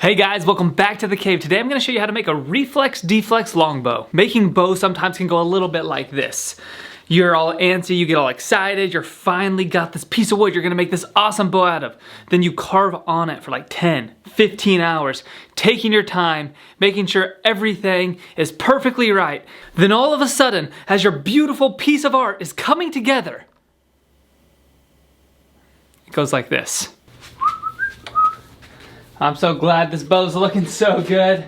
Hey guys, welcome back to the cave. Today I'm going to show you how to make a Reflex Deflex longbow. Making bows sometimes can go a little bit like this. You're all antsy, you get all excited, you're finally got this piece of wood you're gonna make this awesome bow out of. Then you carve on it for like 10, 15 hours, taking your time, making sure everything is perfectly right. Then all of a sudden, as your beautiful piece of art is coming together, it goes like this. I'm so glad this bow's looking so good.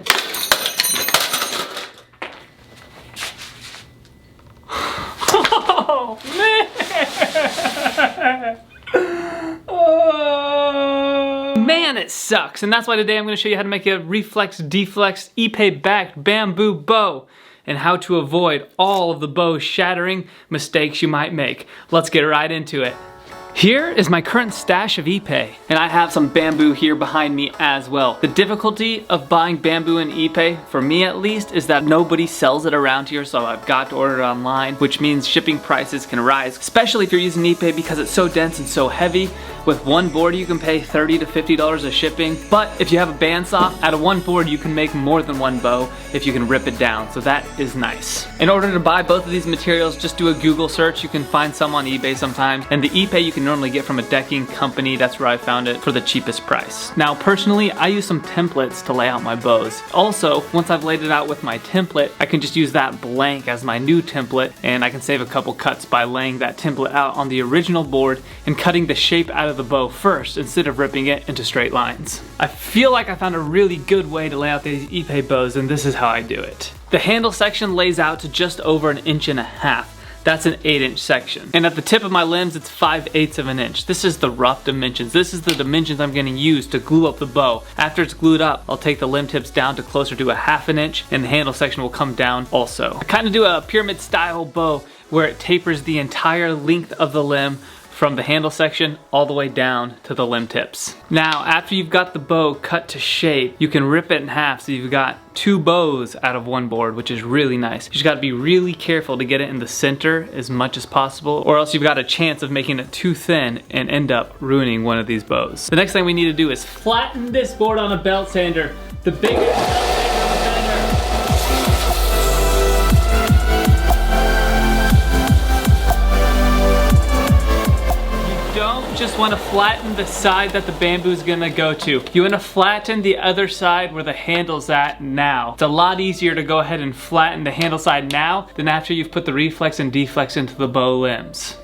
Oh, man! Oh. Man, it sucks. And that's why today I'm going to show you how to make a Reflex Deflex IPE backed bamboo bow and how to avoid all of the bow shattering mistakes you might make. Let's get right into it. Here is my current stash of IPE, and I have some bamboo here behind me as well. The difficulty of buying bamboo in IPE, for me at least, is that nobody sells it around here, so I've got to order it online, which means shipping prices can rise, especially if you're using IPE because it's so dense and so heavy. With one board you can pay $30 to $50 of shipping, but if you have a bandsaw, out of one board you can make more than one bow if you can rip it down, so that is nice. In order to buy both of these materials, just do a Google search. You can find some on eBay sometimes, and the IPE you can normally get from a decking company. That's where I found it for the cheapest price. Now personally, I use some templates to lay out my bows. Also, once I've laid it out with my template, I can just use that blank as my new template, and I can save a couple cuts by laying that template out on the original board and cutting the shape out of the bow first instead of ripping it into straight lines. I feel like I found a really good way to lay out these IPE bows, and this is how I do it. The handle section lays out to just over 1.5 inches. That's an 8-inch section. And at the tip of my limbs, it's 5/8 of an inch. This is the rough dimensions. This is the dimensions I'm gonna use to glue up the bow. After it's glued up, I'll take the limb tips down to closer to 1/2 inch, and the handle section will come down also. I kinda do a pyramid style bow where it tapers the entire length of the limb from the handle section all the way down to the limb tips. Now, after you've got the bow cut to shape, you can rip it in half so you've got 2 bows out of one board, which is really nice. You just gotta be really careful to get it in the center as much as possible, or else you've got a chance of making it too thin and end up ruining one of these bows. The next thing we need to do is flatten this board on a belt sander. The biggest belt sander on the bender. Just want to flatten the side that the bamboo is gonna go to. You want to flatten the other side where the handle's at now. It's a lot easier to go ahead and flatten the handle side now than after you've put the Reflex and Deflex into the bow limbs.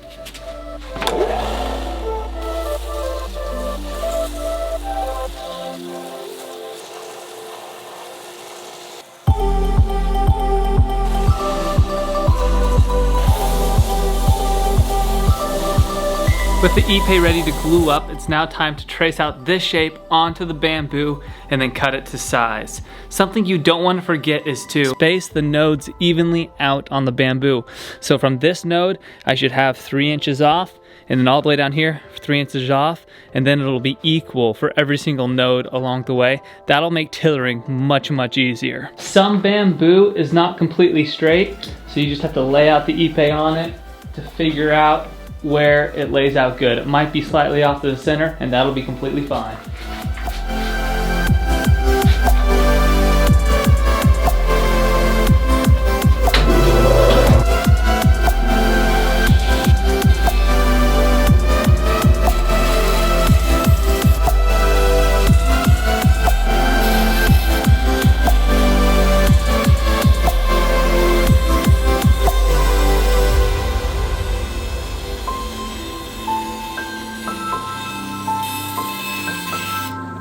With the IPE ready to glue up, it's now time to trace out this shape onto the bamboo and then cut it to size. Something you don't want to forget is to space the nodes evenly out on the bamboo. So from this node, I should have 3 inches off, and then all the way down here, 3 inches off, and then it'll be equal for every single node along the way. That'll make tillering much, much easier. Some bamboo is not completely straight, so you just have to lay out the IPE on it to figure out where it lays out good. It might be slightly off to the center, and that'll be completely fine.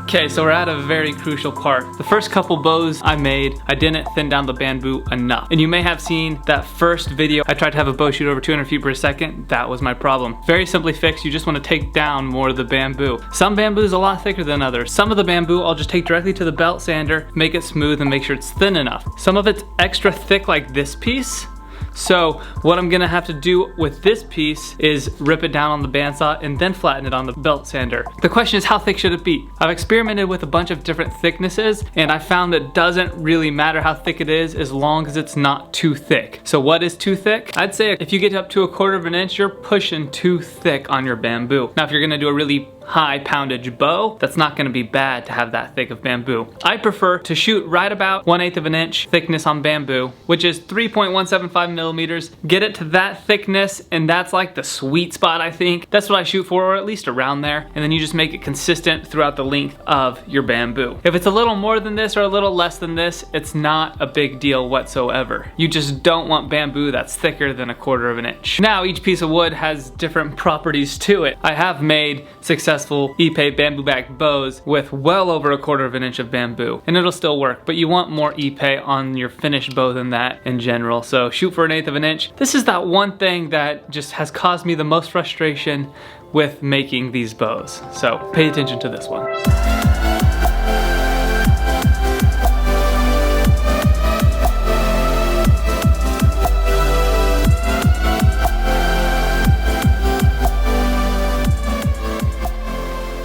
Okay, so we're at a very crucial part. The first couple bows I made, I didn't thin down the bamboo enough. And you may have seen that first video, I tried to have a bow shoot over 200 feet per second. That was my problem. Very simply fixed, you just want to take down more of the bamboo. Some bamboo is a lot thicker than others. Some of the bamboo I'll just take directly to the belt sander, make it smooth and make sure it's thin enough. Some of it's extra thick like this piece. So what I'm gonna have to do with this piece is rip it down on the bandsaw and then flatten it on the belt sander. The question is, how thick should it be? I've experimented with a bunch of different thicknesses, and I found it doesn't really matter how thick it is as long as it's not too thick. So what is too thick? I'd say if you get up to 1/4 of an inch, you're pushing too thick on your bamboo. Now if you're gonna do a really high poundage bow, that's not gonna be bad to have that thick of bamboo. I prefer to shoot right about 1/8 of an inch thickness on bamboo, which is 3.175 millimeters. Get it to that thickness, and that's like the sweet spot, I think. That's what I shoot for, or at least around there. And then you just make it consistent throughout the length of your bamboo. If it's a little more than this or a little less than this, it's not a big deal whatsoever. You just don't want bamboo that's thicker than 1/4 of an inch. Now, each piece of wood has different properties to it. I have made successful IPE bamboo back bows with well over 1/4 of an inch of bamboo, and it'll still work, but you want more IPE on your finished bow than that in general. So shoot for 1/8 of an inch. This is that one thing that just has caused me the most frustration with making these bows. So pay attention to this one.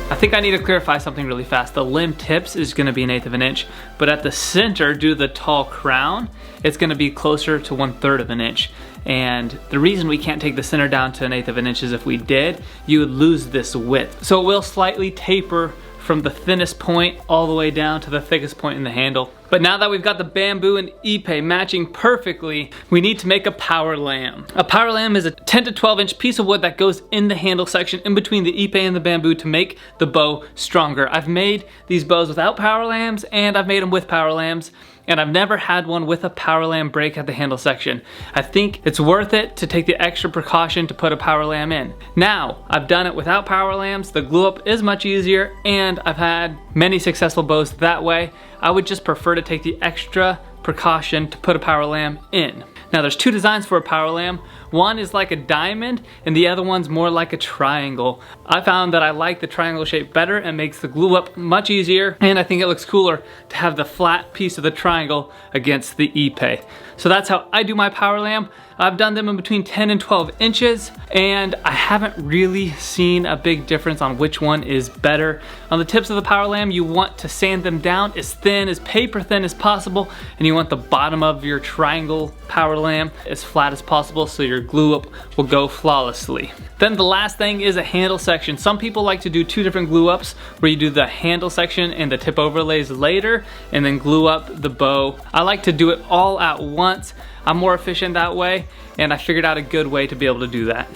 I think I need to clarify something really fast. The limb tips is gonna be 1/8 of an inch, but at the center, due to the tall crown, it's gonna be closer to 1/3 of an inch. And the reason we can't take the center down to 1/8 of an inch is if we did, you would lose this width. So it will slightly taper from the thinnest point all the way down to the thickest point in the handle. But now that we've got the bamboo and IPE matching perfectly, we need to make a power lamb. A power lamb is a 10 to 12 inch piece of wood that goes in the handle section in between the IPE and the bamboo to make the bow stronger. I've made these bows without power lambs, and I've made them with power lambs, and I've never had one with a power lamb break at the handle section. I think it's worth it to take the extra precaution to put a power lamb in. Now, I've done it without power lambs. The glue up is much easier, and I've had many successful bows that way. I would just prefer to take the extra precaution to put a power lamb in. Now, there's two designs for a power lamb. One is like a diamond, and the other one's more like a triangle. I found that I like the triangle shape better and makes the glue up much easier, and I think it looks cooler to have the flat piece of the triangle against the IPE. So that's how I do my power lamb. I've done them in between 10 and 12 inches, and I haven't really seen a big difference on which one is better. On the tips of the power lamb, you want to sand them down as thin, as paper thin as possible, and you want the bottom of your triangle power lamb as flat as possible so your glue up will go flawlessly. Then the last thing is a handle section. Some people like to do two different glue ups where you do the handle section and the tip overlays later and then glue up the bow. I like to do it all at once. I'm more efficient that way, and I figured out a good way to be able to do that.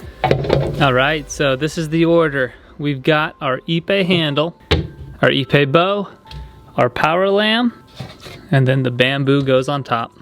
All right, so this is the order. We've got our IPE handle, our IPE bow, our power lamb, and then the bamboo goes on top.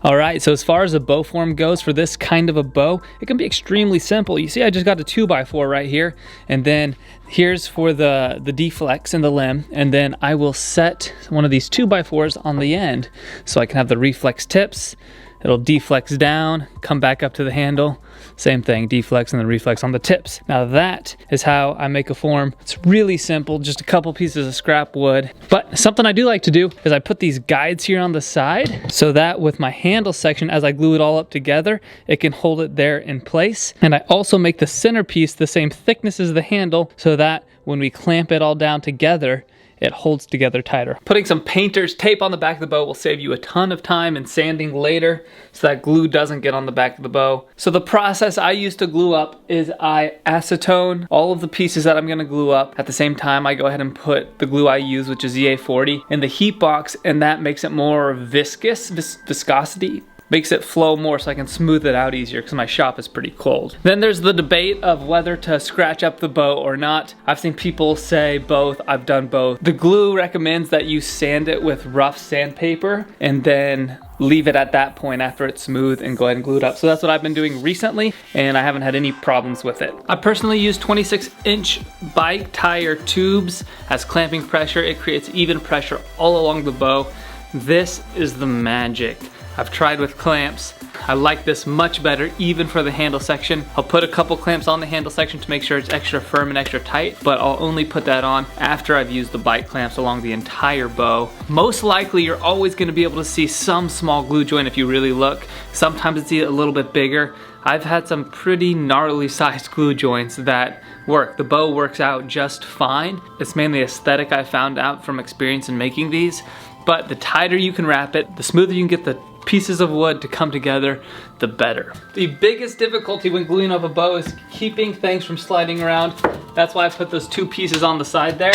All right, so as far as the bow form goes for this kind of a bow, it can be extremely simple. You see, I just got a 2x4 right here, and then here's for the deflex and the limb, and then I will set one of these 2x4s on the end so I can have the reflex tips. It'll deflex down, come back up to the handle. Same thing, deflex and then reflex on the tips. Now that is how I make a form. It's really simple, just a couple pieces of scrap wood. But something I do like to do is I put these guides here on the side so that with my handle section, as I glue it all up together, it can hold it there in place. And I also make the centerpiece the same thickness as the handle so that when we clamp it all down together, it holds together tighter. Putting some painter's tape on the back of the bow will save you a ton of time and sanding later so that glue doesn't get on the back of the bow. So the process I use to glue up is I acetone all of the pieces that I'm gonna glue up. At the same time, I go ahead and put the glue I use, which is EA40, in the heat box, and that makes it more viscosity. Makes it flow more so I can smooth it out easier because my shop is pretty cold. Then there's the debate of whether to scratch up the bow or not. I've seen people say both, I've done both. The glue recommends that you sand it with rough sandpaper and then leave it at that point after it's smooth and go ahead and glue it up. So that's what I've been doing recently, and I haven't had any problems with it. I personally use 26-inch bike tire tubes as clamping pressure. It creates even pressure all along the bow. This is the magic. I've tried with clamps. I like this much better, even for the handle section. I'll put a couple clamps on the handle section to make sure it's extra firm and extra tight, but I'll only put that on after I've used the bike clamps along the entire bow. Most likely, you're always gonna be able to see some small glue joint if you really look. Sometimes it's a little bit bigger. I've had some pretty gnarly sized glue joints that work. The bow works out just fine. It's mainly aesthetic, I found out from experience in making these, but the tighter you can wrap it, the smoother you can get the pieces of wood to come together, the better. The biggest difficulty when gluing up a bow is keeping things from sliding around. That's why I put those 2 pieces on the side there.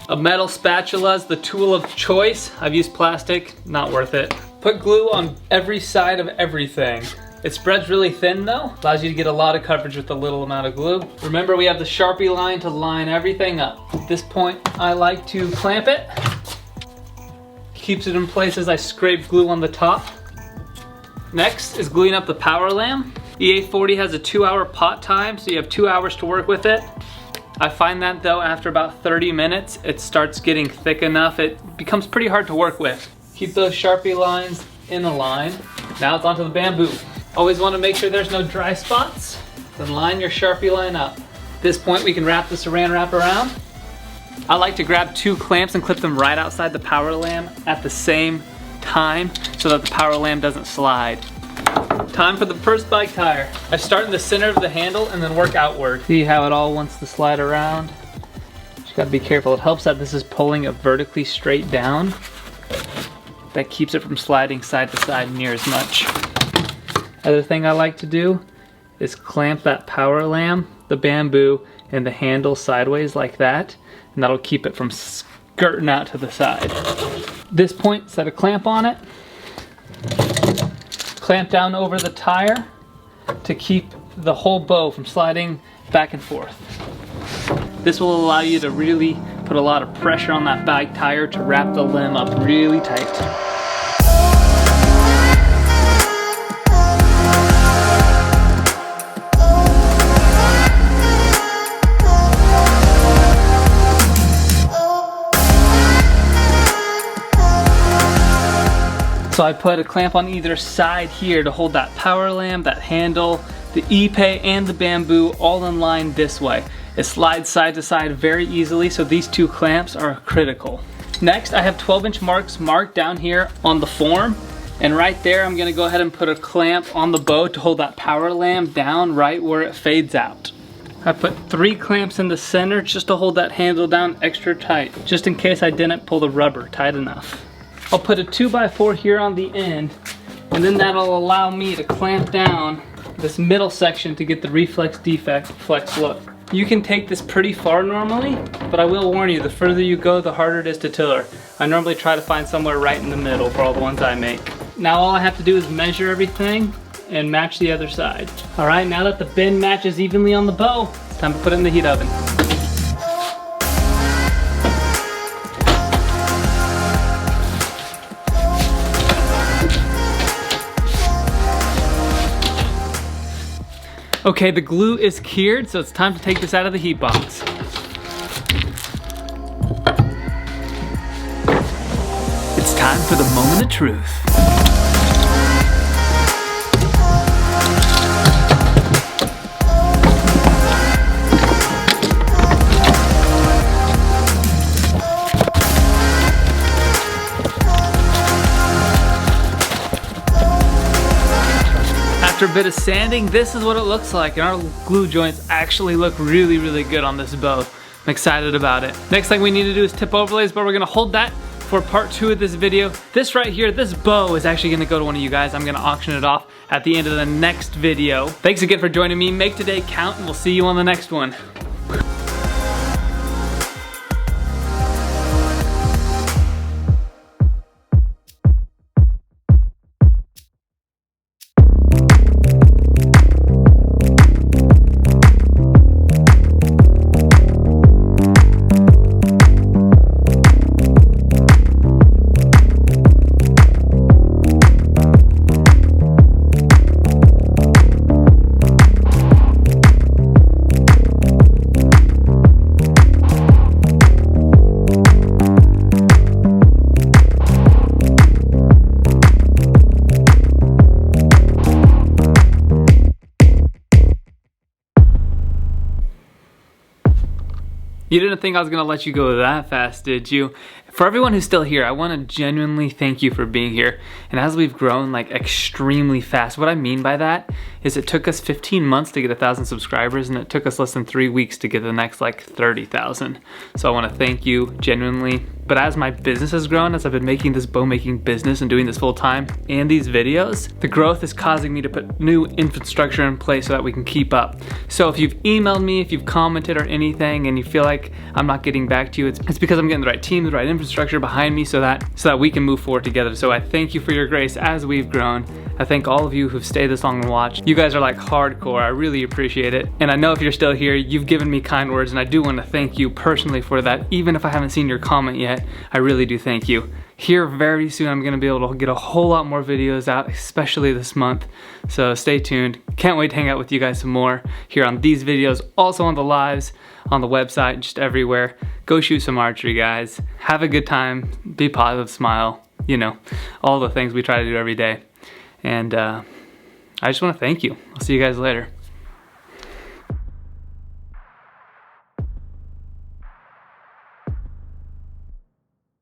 A metal spatula is the tool of choice. I've used plastic, not worth it. Put glue on every side of everything. It spreads really thin though, allows you to get a lot of coverage with a little amount of glue. Remember, we have the Sharpie line to line everything up. At this point, I like to clamp it. Keeps it in place as I scrape glue on the top. Next is gluing up the power lamp. EA40 has a 2-hour pot time, so you have 2 hours to work with it. I find that though, after about 30 minutes, it starts getting thick enough, it becomes pretty hard to work with. Keep those Sharpie lines in a line. Now it's onto the bamboo. Always want to make sure there's no dry spots. Then line your Sharpie line up. At this point, we can wrap the saran wrap around. I like to grab 2 clamps and clip them right outside the power lamp at the same time so that the power lamp doesn't slide. Time for the first bike tire. I start in the center of the handle and then work outward. See how it all wants to slide around? Just gotta be careful. It helps that this is pulling it vertically straight down. That keeps it from sliding side to side near as much. Other thing I like to do is clamp that power lamp, the bamboo, and the handle sideways like that, and that'll keep it from skirting out to the side. At this point, set a clamp on it, clamp down over the tire to keep the whole bow from sliding back and forth. This will allow you to really put a lot of pressure on that bike tire to wrap the limb up really tight. So I put a clamp on either side here to hold that power lamp, that handle, the IPE, and the bamboo all in line this way. It slides side to side very easily, so these 2 clamps are critical. Next, I have 12-inch marks marked down here on the form, and right there I'm gonna go ahead and put a clamp on the bow to hold that power lamp down right where it fades out. I put 3 clamps in the center just to hold that handle down extra tight, just in case I didn't pull the rubber tight enough. I'll put a 2x4 here on the end, and then that'll allow me to clamp down this middle section to get the Reflex Deflex look. You can take this pretty far normally, but I will warn you, the further you go, the harder it is to tiller. I normally try to find somewhere right in the middle for all the ones I make. Now all I have to do is measure everything and match the other side. All right, now that the bend matches evenly on the bow, it's time to put it in the heat oven. Okay, the glue is cured, so it's time to take this out of the heat box. It's time for the moment of truth. After a bit of sanding, this is what it looks like, and our glue joints actually look really, really good on this bow. I'm excited about it. Next thing we need to do is tip overlays, but we're gonna hold that for part 2 of this video. This right here, this bow is actually gonna go to one of you guys. I'm gonna auction it off at the end of the next video. Thanks again for joining me. Make today count, and we'll see you on the next one. You didn't think I was gonna let you go that fast, did you? For everyone who's still here, I want to genuinely thank you for being here. And as we've grown like extremely fast, what I mean by that is it took us 15 months to get 1,000 subscribers, and it took us less than 3 weeks to get the next like 30,000. So I want to thank you genuinely. But as my business has grown, as I've been making this bow making business and doing this full time and these videos, the growth is causing me to put new infrastructure in place so that we can keep up. So if you've emailed me, if you've commented or anything, and you feel like I'm not getting back to you, it's because I'm getting the right team, the right infrastructure behind me so that we can move forward together. So I thank you for your grace as we've grown. I thank all of you who've stayed this long and watched. You guys are like hardcore. I really appreciate it. And I know if you're still here, you've given me kind words, and I do want to thank you personally for that. Even if I haven't seen your comment yet, I really do thank you. Here very soon, I'm gonna be able to get a whole lot more videos out, especially this month. So stay tuned. Can't wait to hang out with you guys some more here on these videos, also on the lives, on the website, just everywhere. Go shoot some archery, guys. Have a good time. Be positive, smile. You know, all the things we try to do every day. And I just want to thank you. I'll see you guys later.